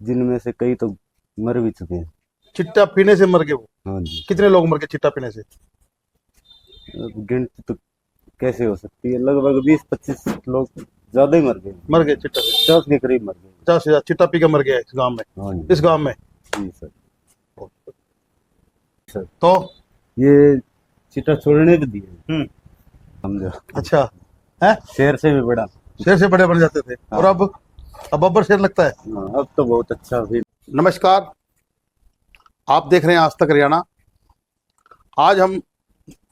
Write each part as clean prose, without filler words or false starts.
जिनमें से कई तो मर भी चुके हैं। चिट्टा पीने से मर गए वो? हाँ जी। कितने लोग मर गए चिट्टा पीने से? अब गिनती तो कैसे हो सकती है, लगभग 20-25 लोग ज्यादा ही मर गए, मर गए चिट्टा से? 50 के करीब मर गए। 50,000 चिट्टा पी के मर गया इस गांव में? हाँ जी। इस गांव में? जी सर। सर तो ये चिट्टा छोड़ने भी दिए, समझो। अच्छा है, शेर से भी बड़ा। शेर से बड़े बन जाते थे। हाँ। और अब बब्बर शेर लगता है। हाँ, अब तो बहुत अच्छा फील। नमस्कार, आप देख रहे हैं आज तक हरियाणा। आज हम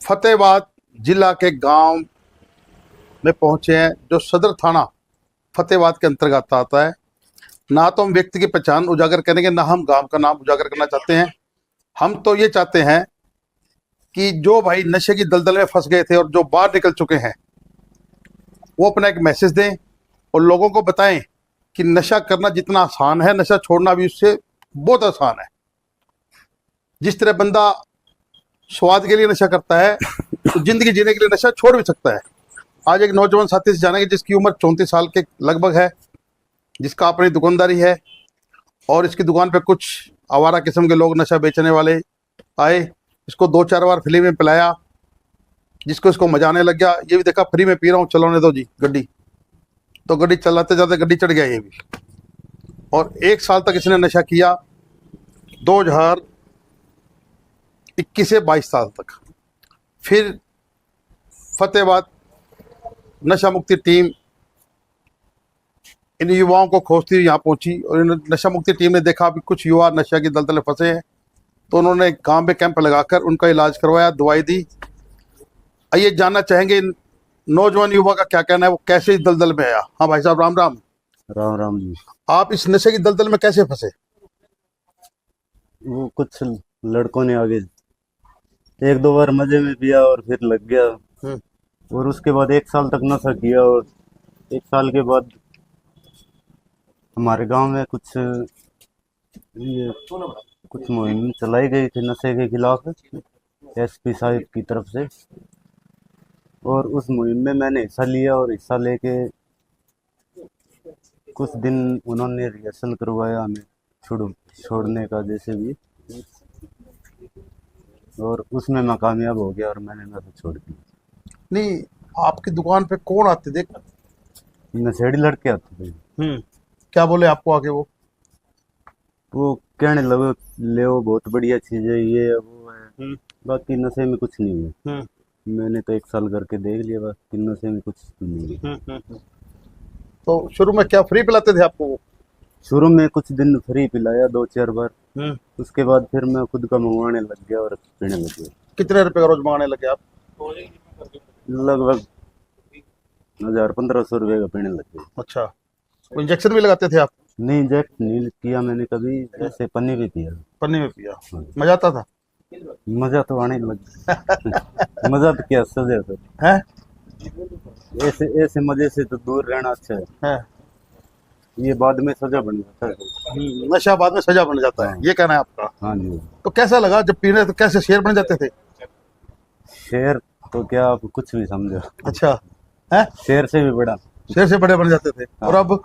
फतेहाबाद जिला के गांव में पहुंचे हैं जो सदर थाना फतेहाबाद के अंतर्गत आता है। ना तो हम व्यक्ति की पहचान उजागर करेंगे, ना हम गांव का नाम उजागर करना चाहते हैं। हम तो ये चाहते हैं कि जो भाई नशे की दलदल में फंस गए थे और जो बाहर निकल चुके हैं वो अपना एक मैसेज दें और लोगों को बताएं कि नशा करना जितना आसान है, नशा छोड़ना भी उससे बहुत आसान है। जिस तरह बंदा स्वाद के लिए नशा करता है तो जिंदगी जीने के लिए नशा छोड़ भी सकता है। आज एक नौजवान साथी से जानेंगे जिसकी उम्र 34 साल के लगभग है, जिसका अपनी दुकानदारी है और इसकी दुकान पे कुछ आवारा किस्म के लोग नशा बेचने वाले आए। इसको 2-4 बार फ्री में पिलाया, जिसको इसको मजा आने लग गया। ये भी देखा फ्री में पी रहा हूँ, चलाने दो जी गड्डी, तो गड्डी चलाते जाते गड्डी चढ़ गया ये भी। और 1 साल तक इसने नशा किया, 2021 से 22 साल तक। फिर फतेहाबाद नशा मुक्ति टीम इन युवाओं को खोजती हुई यहाँ पहुंची और इन नशा मुक्ति टीम ने देखा अभी कुछ युवा नशा की दलदल में फंसे हैं, तो उन्होंने गांव में कैंप लगाकर उनका इलाज करवाया, दवाई दी। आइए जानना चाहेंगे इन नौजवान युवा का क्या कहना है, वो कैसे इस दलदल में आया। हाँ भाई साहब, राम राम। राम राम जी। आप इस नशे की दलदल में कैसे फंसे? वो कुछ लड़कों ने आगे 1-2 बार मजे में पिया और फिर लग गया, और उसके बाद 1 साल तक नशा किया। और 1 साल के बाद हमारे गांव में कुछ मुहिम चलाई गई थी नशे के खिलाफ, एसपी साहिब की तरफ से। और उस मुहिम में मैंने हिस्सा लिया और हिस्सा लेके कुछ दिन उन्होंने रिहर्सल करवाया हमें छोड़ने का जैसे भी, और उसमें मैं कामयाब हो गया और मैंने नशा छोड़ दिया। नहीं, आपकी दुकान पे कौन आते देख? नशेड़ी लड़के आते थे। क्या बोले आपको आके वो कहने लगे ले बहुत बढ़िया चीज है, ये है वो है, बाकी नशे में कुछ नहीं है। मैंने तो 1 साल करके देख लिया, बस नशे में कुछ नहीं है। तो शुरू में क्या फ्री पिलाते थे आपको वो? शुरू में कुछ दिन फ्री पिलाया 2-4 बार, उसके बाद फिर मैं खुद का मंगवाने लग गया और पीने लग गया। कितने रुपए का रोज मंगाने लगे आप? लगभग 1000-1500 रुपये का पीने लग गया। अच्छा, इंजेक्शन भी लगाते थे आप? नहीं, इंजेक्ट नहीं किया मैंने कभी, जैसे पन्नी भी पिया। पन्नी में पिया? मजा आता था? मजा तो आने लग गया। मजा तो क्या, सजा सर है? ऐसे मजे से तो दूर रहना अच्छा है। ये बाद में सजा बन जाता है। नशा बाद में सजा बन जाता है, ये कहना है आपका? हाँ जी। तो कैसा लगा जब पीने, तो कैसे शेर बन जाते थे? शेर तो क्या, आप कुछ भी समझो। अच्छा है, शेर से भी बड़ा। शेर से बड़े बन जाते थे। और अब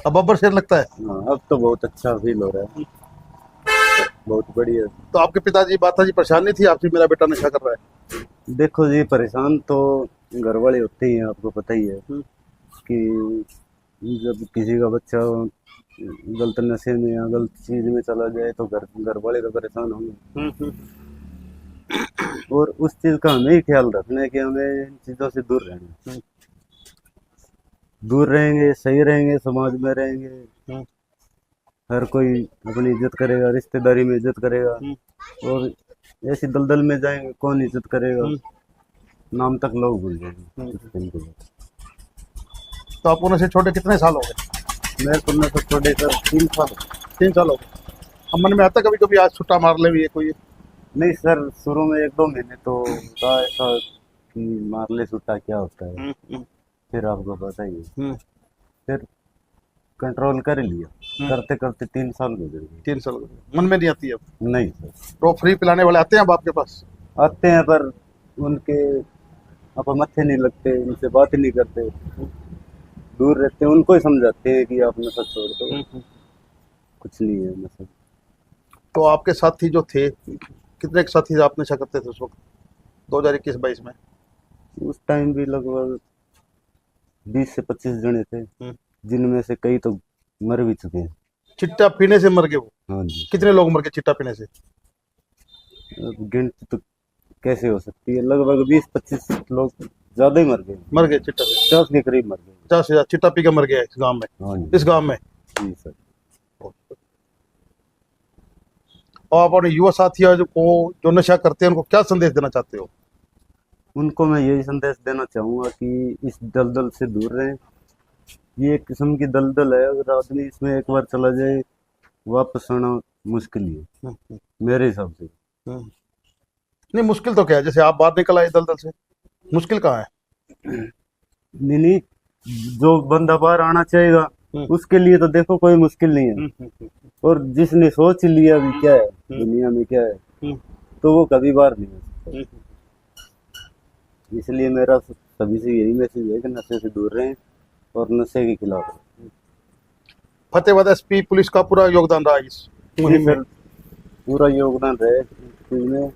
बब्बर शेर लगता है। हाँ, अब तो बहुत अच्छा फील हो रहा है, बहुत बढ़िया। तो आपके पिताजी माताजी परेशान नहीं थी आपसे, मेरा बेटा नशा कर रहा है? देखो जी, परेशान तो घर वाले होते ही हैं, आपको पता ही है कि जब किसी का बच्चा गलत नशे में या गलत चीज में चला जाए तो घर वाले तो परेशान होंगे। और उस चीज का हमें ही ख्याल रखना है कि हमें इन चीजों से दूर रहना है। दूर रहेंगे, सही रहेंगे, समाज में रहेंगे, हर कोई अपनी इज्जत करेगा, रिश्तेदारी में इज्जत करेगा। और ऐसी दलदल में जाएंगे कौन इज्जत करेगा, नाम तक लोग भूल जाएंगे। तो आपको नशे छोटे कितने साल हो गए? मैं तुमने तो छोटे सर 3 साल। 3 साल हो गए। अब मन में आता कभी कभी आज छुट्टा मार ले भी ये कोई? नहीं सर, शुरू में 1-2 महीने तो था ऐसा कि मार ले छुट्टा क्या होता है, फिर आपको पता ही है। फिर कंट्रोल कर लिया, करते करते 3 साल गुजर गए। 3 साल मन में नहीं आती अब? नहीं सर। तो फ्री पिलाने वाले आते हैं अब आपके पास? आते हैं, पर उनके आप मत्थे नहीं लगते, उनसे बात ही नहीं करते, दूर रहते हैं। उनको ही समझाते हैं कि आप नशा छोड़ दो, कुछ नहीं है नशा। तो आपके साथी जो थे, कितने के साथी आप नशा करते थे उस वक्त 2021-22 में? उस टाइम भी लगभग 20 से 25 जने थे, जिनमें से कई तो मर भी चुके हैं। चिट्टा पीने से मर गए वो? हाँ जी। कितने लोग मर गए चिट्टा पीने से? अब गिनती तो कैसे हो सकती है, लगभग 20-25 लोग ज्यादा ही मर गए चिट्टा से? 50 के करीब मर गए। 50,000 चिट्टा पी के मर गया इस गांव में? हाँ जी। इस गांव में? जी सर। और आप अपने युवा साथियों को जो नशा करते हैं उनको क्या संदेश देना चाहते हो? उनको मैं यही संदेश देना चाहूंगा कि इस दलदल से दूर रहें। ये एक किस्म की दलदल है, अगर आदमी इसमें एक बार चला जाए वापस आना मुश्किल ही है मेरे हिसाब से। नहीं, मुश्किल तो क्या है, जैसे आप बाहर निकल आए दलदल से, मुश्किल कहाँ है? नहीं, जो बंदा बाहर आना चाहेगा उसके लिए तो देखो कोई मुश्किल नहीं है, और जिसने सोच लिया भी क्या है दुनिया में क्या है, तो वो कभी बाहर नहीं आ सकता। इसलिए मेरा सभी से यही मैसेज है कि नशे से दूर रहें और नशे के खिलाफ रहें। फतेहाबाद एसपी पुलिस का पूरा योगदान रहा इस मुहिम में? पूरा योगदान रहे इस चीज में।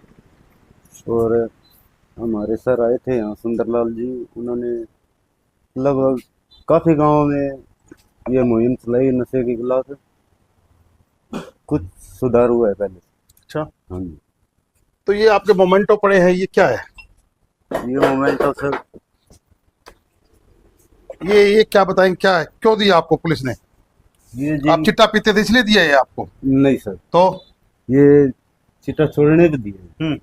और हमारे सर आए थे यहाँ सुंदरलाल जी, उन्होंने लगभग काफी गांवों में ये मुहिम चलाई नशे के खिलाफ। कुछ सुधार हुआ है पहले। अच्छा। हाँ जी। तो ये आपके मोमेंटो पड़े हैं, ये क्या है? ये मोमेंटो सर, ये क्या बताएं, क्या है, क्यों दिया आपको पुलिस ने? ये आप चिट्टा पीते थे इसलिए दिया है आपको? नहीं सर, तो ये चिट्टा छोड़ने के दिए।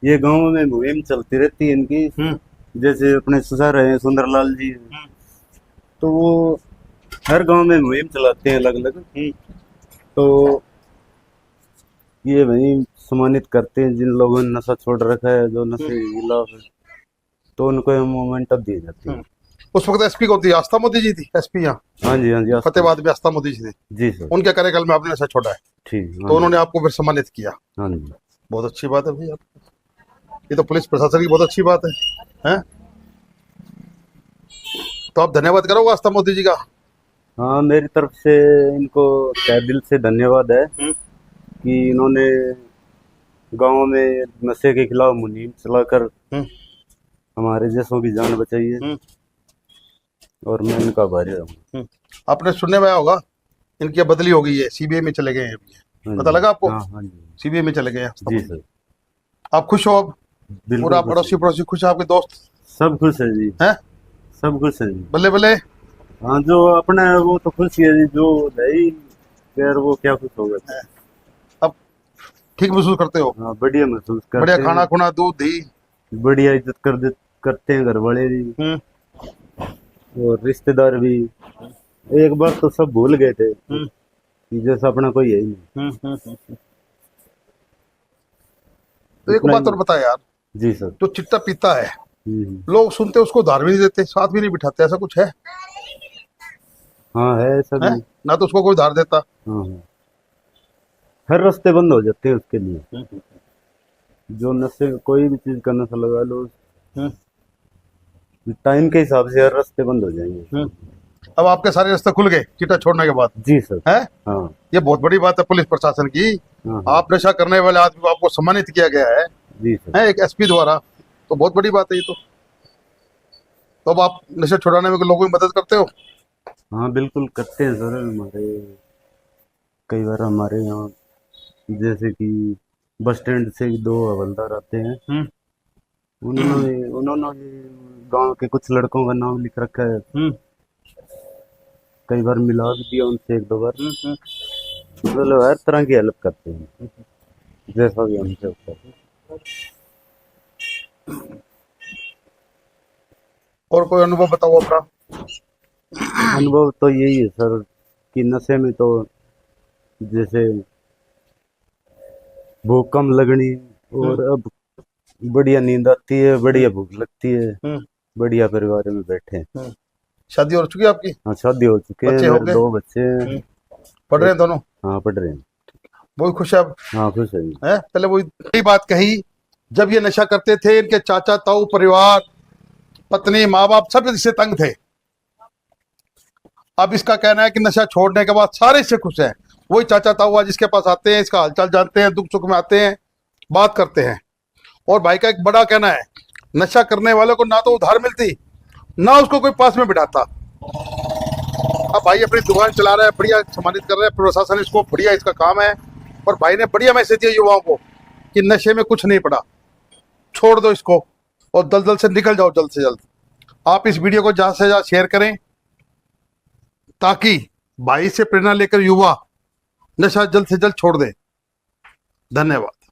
ये गांव में मुहिम चलती रहती है इनकी, जैसे अपने ससुर हैं सुंदरलाल जी, तो वो हर गांव में मुहिम चलाते हैं अलग अलग। तो ये वही सम्मानित करते हैं जिन लोगों ने नशा छोड़ रखा है, जो नशे के खिलाफ है, तो उनको ये मोमेंट दिए जाते हैं। उस वक्त एसपी कौन थी? आस्था मोदी जी थी एसपी यहाँ? हाँ जी, हाँ जी। फतेहाबाद में आस्था मोदी जी थे? जी सर। उनके कार्यकाल में आपने नशा छोड़ा है? ठीक। तो उन्होंने आपको फिर सम्मानित किया? हाँ जी। बहुत अच्छी बात है भैया, ये तो पुलिस प्रशासन की बहुत अच्छी बात है? तो आप धन्यवाद करोगे आस्था मोदी जी का? हाँ, मेरी तरफ से इनको तहे दिल से धन्यवाद है कि इन्होंने गांव में नशे के खिलाफ मुहिम चलाकर हमारे जैसों की जान बचाई है, और मैं इनका आभारी हूँ। आपने सुनने में आया होगा इनकी बदली हो गई है, सीबीआई में चले गए हैं, पता लगा आपको? हाँ जी। सीबीआई में चले गए हैं जी सर। आप खुश हो अब? पूरा पड़ोसी खुश है? आपके दोस्त सब खुश है जी? हैं? सब खुश है जी। बल्ले बल्ले। हाँ, जो अपना है वो तो खुश ही है जी, जो है ही यार वो क्या खुश होगा। अब ठीक महसूस करते हो? हाँ, बढ़िया महसूस करते हैं। बढ़िया खाना खुना, दूध दही बढ़िया इज्जत करते हैं घर वाले भी और रिश्तेदार भी। एक बार तो सब भूल गए थे कि जैसा अपना कोई है ही नहीं। तो एक बात और बता यार। जी सर। जो चिट्टा पीता है, लोग सुनते उसको उधार भी नहीं देते, साथ भी नहीं बिठाते, ऐसा कुछ है? हाँ है सब है? ना तो उसको कोई उधार देता। हाँ, हर रास्ते बंद हो जाते हैं उसके लिए। जो नशे कोई भी चीज का नशा लगा लो, टाइम के हिसाब से हर रास्ते बंद हो जाएंगे। अब आपके सारे रास्ते खुल गए चिट्टा छोड़ने के बाद? जी सर। है? हाँ। ये बहुत बड़ी बात है पुलिस प्रशासन की। आप नशा करने वाले आदमी को आपको सम्मानित किया गया है। जी सर। है एक एसपी द्वारा, तो बहुत बड़ी बात है ये तो अब आप नशा छुड़ाने में लोगों की मदद करते हो? हाँ बिल्कुल करते हैं सर। हमारे कई बार हमारे यहाँ जैसे कि बस स्टैंड से 2 हवलदार आते हैं, उन्होंने गांव के कुछ लड़कों का नाम लिख रखा है। कई बार मिला भी दिया उनसे 1-2 बार। मतलब हर तरह की हेल्प करते हैं जैसा भी हमसे होता है। और कोई अनुभव बताओ अपना? अनुभव तो यही है सर कि नशे में तो जैसे भूख कम लगनी, और अब बढ़िया नींद आती है, बढ़िया भूख लगती है, बढ़िया परिवार में बैठे हैं। शादी हो चुकी है आपकी? हाँ शादी हो चुकी है, मेरे 2 बच्चे हैं। पढ़ रहे हैं दोनों? हाँ पढ़ रहे हैं। बहुत खुश है अब? हाँ खुश है। पहले वही बात कही, जब ये नशा करते थे इनके चाचा ताऊ परिवार पत्नी माँ बाप सब इससे तंग थे। अब इसका कहना है कि नशा छोड़ने के बाद सारे इससे खुश है, वही चाचा ताऊ जिसके पास आते हैं, इसका हालचाल जानते हैं, दुख सुख में आते हैं, बात करते हैं। और भाई का एक बड़ा कहना है, नशा करने वाले को ना तो उधार मिलती, ना उसको कोई पास में बिठाता। अब भाई अपनी दुकान चला रहा है, बढ़िया सम्मानित कर रहा है, प्रशासन इसको बढ़िया इसका काम है। और भाई ने बढ़िया मैसेज दिया युवाओं को कि नशे में कुछ नहीं पड़ा, छोड़ दो इसको और दलदल से निकल जाओ जल्द से जल्द। आप इस वीडियो को ज्यादा से ज्यादा शेयर करें ताकि भाई से प्रेरणा लेकर युवा नशा जल्द से जल्द छोड़ दे। धन्यवाद।